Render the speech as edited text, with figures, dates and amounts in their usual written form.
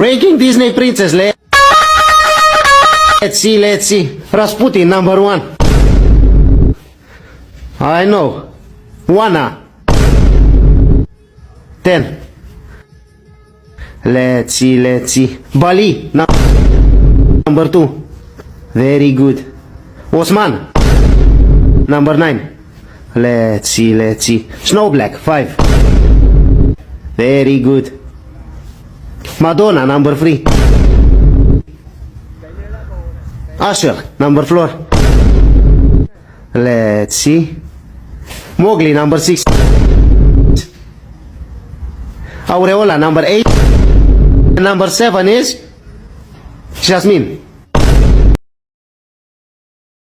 Ranking Disney Princess. Let's see. Rasputin, number 1. I know. Wanna. 10. Let's see. Bali, number 2. Very good. Osman, number 9. Let's see. Snow Black, 5. Very good. Madonna, number 3. Usher, number 4. Let's see. Mowgli, number 6. Aureola, number 8. Number 7 is Jasmine.